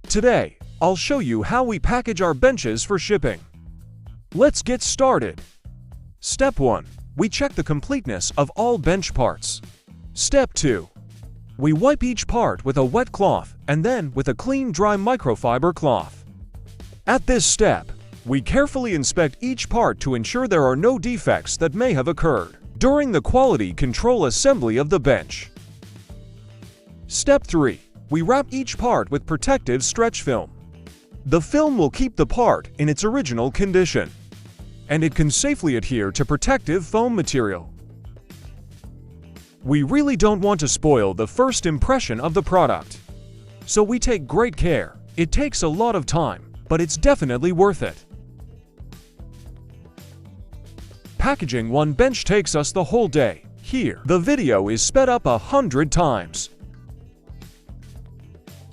Today, I'll show you how we package our benches for shipping. Let's get started. Step 1. We check the completeness of all bench parts. Step 2. We wipe each part with a wet cloth and then with a clean, dry microfiber cloth. At this step, we carefully inspect each part to ensure there are no defects that may have occurred during the quality control assembly of the bench. Step 3. We wrap each part with protective stretch film. The film will keep the part in its original condition, and it can safely adhere to protective foam material. We really don't want to spoil the first impression of the product, so we take great care. It takes a lot of time, but it's definitely worth it. Packaging one bench takes us the whole day. Here, the video is sped up 100 times.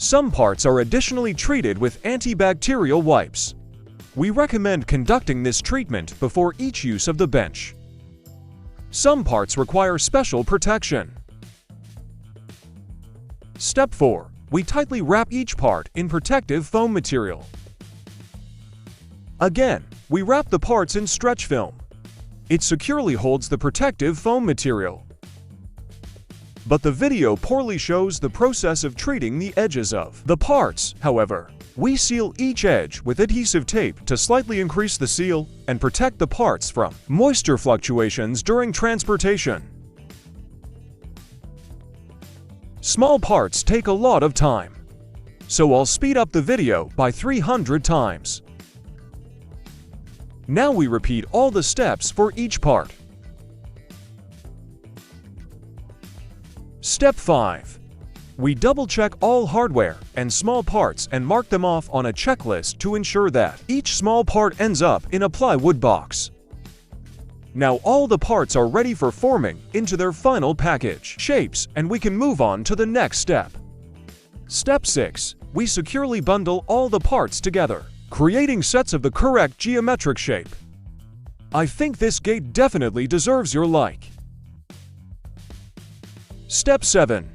Some parts are additionally treated with antibacterial wipes. We recommend conducting this treatment before each use of the bench. Some parts require special protection. Step 4. We tightly wrap each part in protective foam material. Again, we wrap the parts in stretch film. It securely holds the protective foam material. But the video poorly shows the process of treating the edges of the parts. However, we seal each edge with adhesive tape to slightly increase the seal and protect the parts from moisture fluctuations during transportation. Small parts take a lot of time, so I'll speed up the video by 300 times. Now we repeat all the steps for each part. Step 5. We double-check all hardware and small parts and mark them off on a checklist to ensure that each small part ends up in a plywood box. Now all the parts are ready for forming into their final package shapes, and we can move on to the next step. Step 6. We securely bundle all the parts together, creating sets of the correct geometric shape. I think this gate definitely deserves your like. Step 7.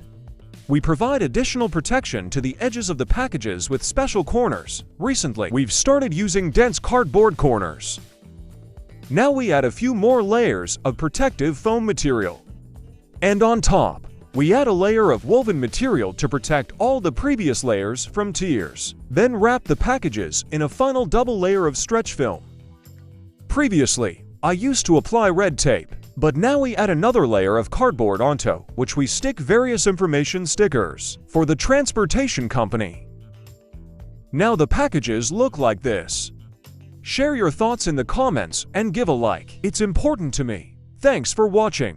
We provide additional protection to the edges of the packages with special corners. Recently, we've started using dense cardboard corners. Now we add a few more layers of protective foam material. And on top, we add a layer of woven material to protect all the previous layers from tears. Then wrap the packages in a final double layer of stretch film. Previously, I used to apply red tape, but now we add another layer of cardboard onto which we stick various information stickers for the transportation company. Now the packages look like this. Share your thoughts in the comments and give a like. It's important to me. Thanks for watching.